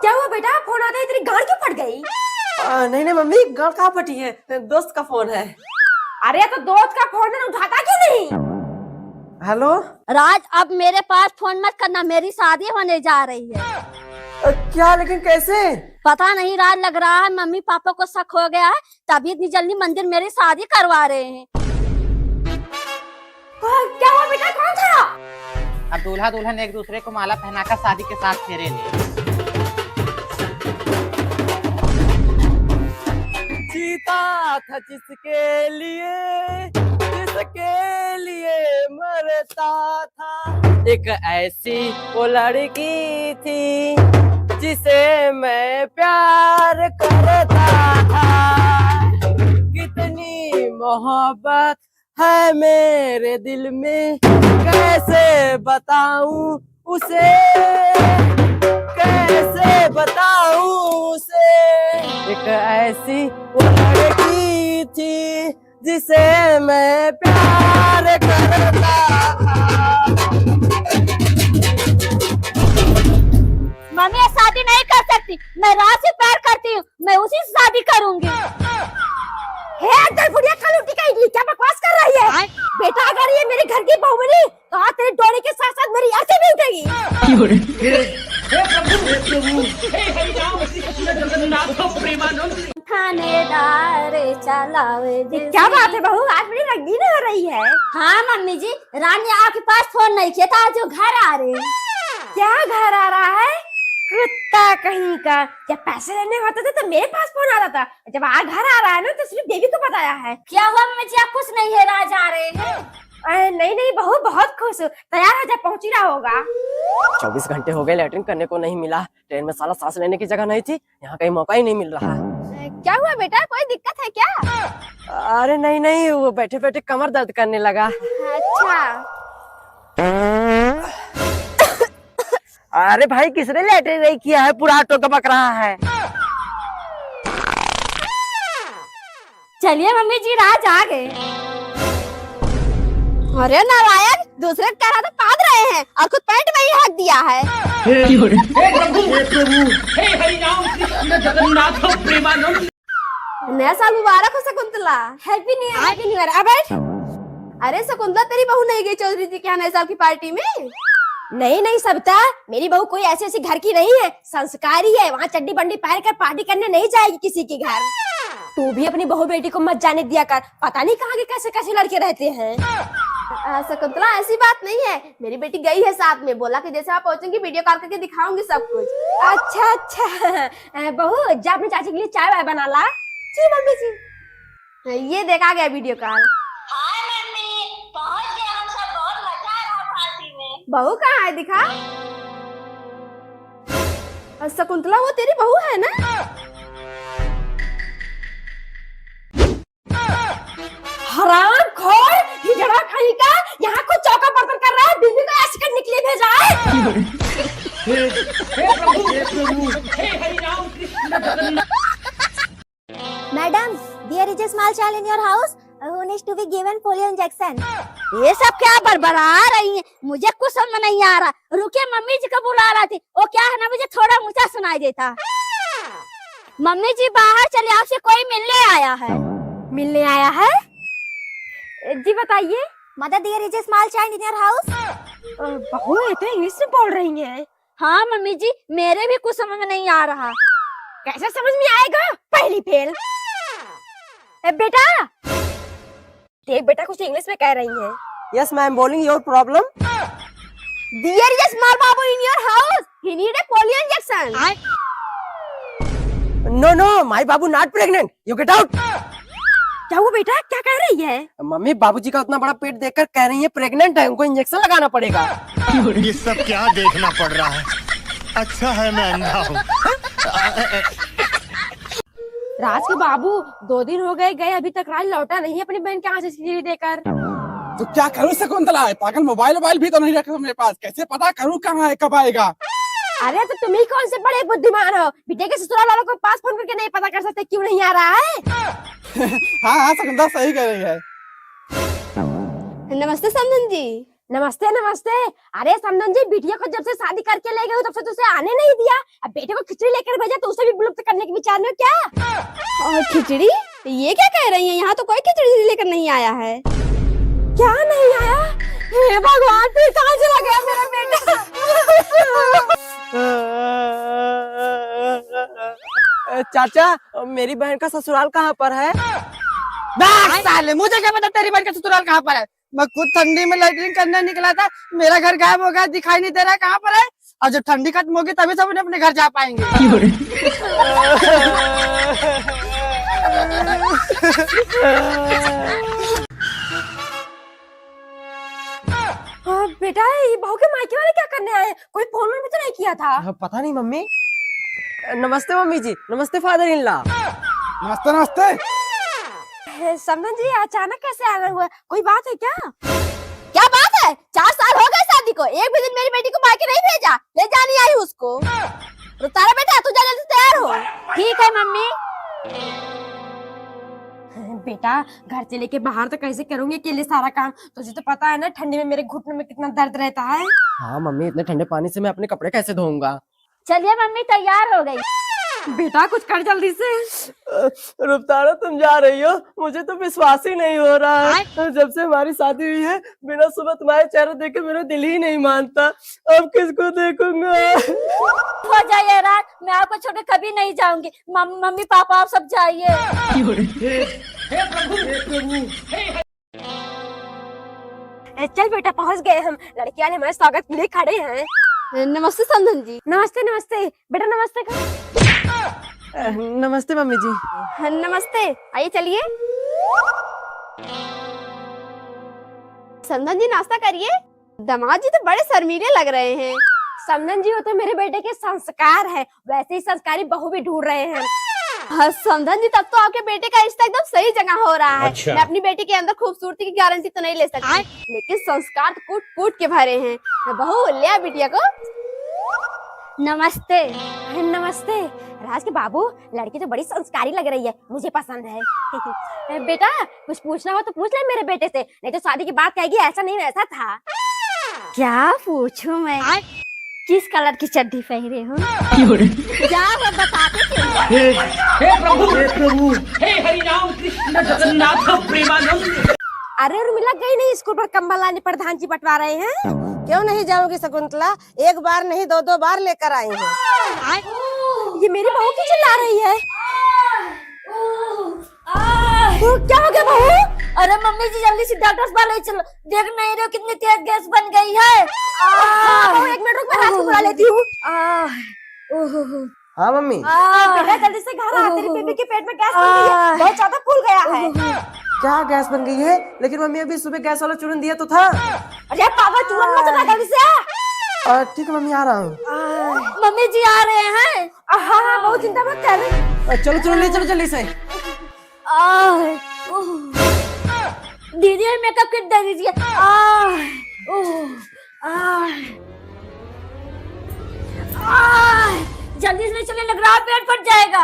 क्या हुआ बेटा, फोन आता है तेरी गाड़ क्यों फट गई? नहीं नहीं मम्मी, गाड़ कहाँ फटी है, दोस्त का फोन है। अरे तो दोस्त का फोन है, उठाता क्यों नहीं? हेलो राज, अब मेरे पास फोन मत करना, मेरी शादी होने जा रही है। क्या, लेकिन कैसे? पता नहीं राज, लग रहा है मम्मी पापा को शक हो गया है, तभी इतनी जल्दी मंदिर मेरी शादी करवा रहे हैं। क्या हुआ बेटा, कौन था? अब दूल्हा दुल्हन एक दूसरे को माला पहनाकर शादी के साथ फेरे ले। जीता था जिसके लिए मरता था, एक ऐसी वो लड़की थी जिसे मैं प्यार करता था। कितनी मोहब्बत है मेरे दिल में, कैसे बताऊं उसे, कैसे बताऊं उसे। एक ऐसी वो लड़की थी जिसे मैं प्यार करता था। मम्मी शादी नहीं कर सकती, मैं राज से प्यार करती हूँ, मैं उसी से शादी करूंगी। क्या बकवास कर रही है? बेटा अगर ये मेरे घर की बहू बनी तो आज तेरे डोले के साथ साथ मेरी अर्थी भी उठेगी। थानेदार चलावे। क्या बात है बहू, आज बड़ी रंगीन हो रही है। हाँ मम्मी जी, रानी आपके पास फोन नहीं किया था, जो घर आ रहे हैं। क्या घर आ रहा है? कुत्ता कहीं का, जब पैसे लेने होते थे तो मेरे पास फोन आता था, जब आ घर आ रहा है ना तो सिर्फ बेबी को बताया है। क्या हुआ मम्मी जी, आप खुश नहीं है, राज आ रहे हैं? नहीं नहीं बहू, बहुत खुश हूँ, तैयार हो जा, पहुंच ही रहा होगा। 24 घंटे हो गए, लैट्रिन करने को नहीं मिला। ट्रेन में साला सांस लेने की जगह नहीं थी, यहाँ कहीं मौका ही नहीं मिल रहा है। क्या हुआ बेटा, कोई दिक्कत है क्या? अरे नहीं नहीं, वो बैठे बैठे कमर दर्द करने लगा। अच्छा अरे भाई, किसने लैट्रिन नहीं किया है, पूरा ऑटो बक रहा है। चलिए मम्मी जी, राज आ गए। अरे नारायण, दूसरे कह रहा था पाद रहे हैं और खुद पैंट में ही हक दिया है। नया साल मुबारक हो Shakuntala. Happy new year. Happy new year. अब अरे शकुंतला, तेरी बहू नहीं गई चौधरी जी के यहाँ नए साल की पार्टी में? नहीं नहीं सविता, मेरी बहू कोई ऐसी ऐसी घर की नहीं है, संस्कारी है, वहाँ चड्डी बंडी पहन कर पार्टी करने नहीं जाएगी किसी के घर। तू भी अपनी बहू बेटी को मत जाने दिया कर, पता नहीं कहाँ के कैसे कैसे लड़के रहते हैं। शकुंतला ऐसी बात नहीं है, मेरी बेटी गई है साथ में, बोला कि जैसे आप पहुंचेंगी वीडियो कॉल करके दिखाऊंगी सब कुछ। अच्छा अच्छा बहू, जा अपनी चाची के लिए चाय वाय बना ला। जी मम्मी जी। ये देखा गया वीडियो कॉल। हाय मम्मी, पहुंच गए हम सब, बहुत मजा आ रहा पार्टी में। बहू कहाँ है, दिखा। शकुंतला, वो तेरी बहू है ना? हराम खोर, हिजड़ा खाई का, यहाँ को चौका बर्तन कर रहा है, बीवी को ऐसे कर निकले भेजा है। Madam, there is a small child in your house who needs to be given polio injection. ये सब क्या बड़बड़ा रही है, मुझे कुछ समझ नहीं आ रहा। रुकिए, मम्मी जी को बुला रहा थी, वो क्या है ना, मुझे थोड़ा ऊंचा सुनाई देता। मम्मी जी बाहर चले, आपसे कोई मिलने आया है। मिलने आया है? जी बताइए। Mother, there is a small child in your house. बहू ये तो इंग्लिश में बोल रही है। हाँ मम्मी जी, मेरे भी कुछ समझ में नहीं आ रहा। कैसे समझ में आएगा, पहली फेल। बेटा देख, बेटा कुछ इंग्लिश में कह रही है। Yes ma'am, bowling your problem. There is a small babu in your house. He need a polio injection. No no, my babu not pregnant, you get out. क्या हुआ बेटा, क्या कह रही है? मम्मी, बाबूजी का उतना बड़ा पेट देखकर कह रही है प्रेग्नेंट है, उनको इंजेक्शन लगाना पड़ेगा। ये सब क्या देखना पड़ रहा है, अच्छा है मैं अंधा हूँ। राज के बाबू 2 दिन हो गए, अभी तक राज लौटा नहीं अपनी बहन के यहाँ से सीढ़ी देकर। तो क्या करूँ शकुंतला, पागल, मोबाइल भी तो नहीं रखा मेरे पास, कैसे पता करूँ कहाँ है, कब आएगा? अरे तो तुम ही कौन से बड़े बुद्धिमान हो, बेटे के ससुराल वालों को पास फोन करके नहीं पता कर सकते क्यों नहीं आ रहा है? हाँ हाँ शकुंतला सही कह रही है। नमस्ते समधन जी। नमस्ते नमस्ते। अरे समधन जी, बिटिया को जब से शादी करके ले गए हो तब से तुझे आने नहीं दिया। अब बेटे को खिचड़ी लेकर भेजा तो उसे भी विलुप्त करने के विचार में हो क्या? और खिचड़ी? ये क्या कह रही है? यहाँ तो कोई खिचड़ी लेकर नहीं आया है। क्या नहीं आया? हे भगवान, फिर कहाँ चला गया मेरा बेटा? चाचा, मेरी बहन का ससुराल कहाँ पर है? साले, मुझे क्या पता तेरी बहन का ससुराल कहाँ पर है। मैं खुद ठंडी में लैट्रिन करने निकला था, मेरा घर गायब हो गया, दिखाई नहीं दे रहा कहाँ पर है। और जब ठंडी खत्म होगी तभी सब अपने घर जा पाएंगे। बेटा, ये बहू के मायके वाले क्या करने आए? कोई फोन भी तो नहीं किया था। पता नहीं मम्मी। नमस्ते मम्मी जी। नमस्ते फादर इन लॉ। नमस्ते नमस्ते। समधन जी, अचानक कैसे आना हुआ? कोई बात है क्या? क्या बात है? 4 साल हो गए शादी को, एक भी दिन मेरी बेटी को मायके नहीं भेजा। ले जानी आई उसको। तो तारा बेटा, तू जा जल्दी तैयार हो। ठीक है मम्मी। बेटा, घर से लेके बाहर तो कैसे करूंगी अकेले सारा काम? तुझे तो पता है ना, ठंडी में मेरे घुटने में कितना दर्द रहता है। हाँ मम्मी, इतने ठंडे पानी से मैं अपने कपड़े कैसे धोऊंगा? चलिए मम्मी, तैयार हो गई। बेटा, कुछ कर जल्दी से। रुपतारा, तुम जा रही हो? मुझे तो विश्वास ही नहीं हो रहा है। जब से हमारी शादी हुई है, बिना सुबह तुम्हारे चेहरा देखे मेरा दिल ही नहीं मानता। अब किसको देखूंगा? हो जाइए रात, मैं आपको छोड़ के कभी नहीं जाऊंगी। मम्मी पापा आप सब जाइए। चल बेटा, पहुंच गए हम। लड़कियां ने हमारे स्वागत के लिए खड़े हैं। नमस्ते समधन जी। नमस्ते नमस्ते बेटा, नमस्ते कर। नमस्ते मम्मी जी। नमस्ते, आइए चलिए। समधन जी, नाश्ता करिए। दामाद जी तो बड़े शर्मीले लग रहे हैं। समधन जी, वो तो मेरे बेटे के संस्कार है, वैसे ही संस्कारी बहू भी ढूंढ रहे हैं। हाँ समधन जी, तब तो आपके बेटे का रिश्ता एकदम सही जगह हो रहा है। अच्छा। मैं अपनी बेटी के अंदर खूबसूरती की गारंटी तो नहीं ले सकती, लेकिन संस्कार तो कूट कूट के भरे हैं। बहू, लिया बिटिया को। नमस्ते। नमस्ते। राज के बाबू, लड़की तो बड़ी संस्कारी लग रही है, मुझे पसंद है। बेटा, कुछ पूछना हो तो पूछ ले मेरे बेटे से, नहीं तो शादी की बात कहेगी ऐसा नहीं वैसा था। क्या पूछूं मैं? किस कलर की चड्डी पहने हो? क्या मैं बताते क्यों? अरे उर्मिला गई नहीं स्कूल पर, कंबल लाने प्रधान जी बंटवा रहे हैं। क्यों नहीं जाऊंगी शकुंतला? एक बार नहीं 2-2 बार लेकर आई हूँ। ये मेरी बहू क्यों चिल्ला रही है? क्या हो गया बहू? अरे मम्मी जी, जल्दी से डॉक्टर के पास ले चलो। देख नहीं रहे हो कितनी तेज गैस बन गई है। बहू, 1 मिनट रुक, मैं राज को बुला लेती हूँ। हाँ मम्मी। बेटा, जल्दी से घर आ, तेरी बेबी के पेट में गैस बन गई है, बहुत ज्यादा फूल गया है। क्या गैस बन गई है? लेकिन मम्मी, अभी सुबह गैस वाला चूरन दिया तो था। अरे पापा, चूरन मत चला, जल्दी से आ। ठीक है मम्मी, आ रहा हूँ। मम्मी जी आ रहे हैं। हाँ, बहुत चिंता मत कर। चलो चलो, ले चलो जल्दी से। दीदी, मेकअप किट दे दीजिए। जल्दी से चले, लग रहा है पेट फट जाएगा।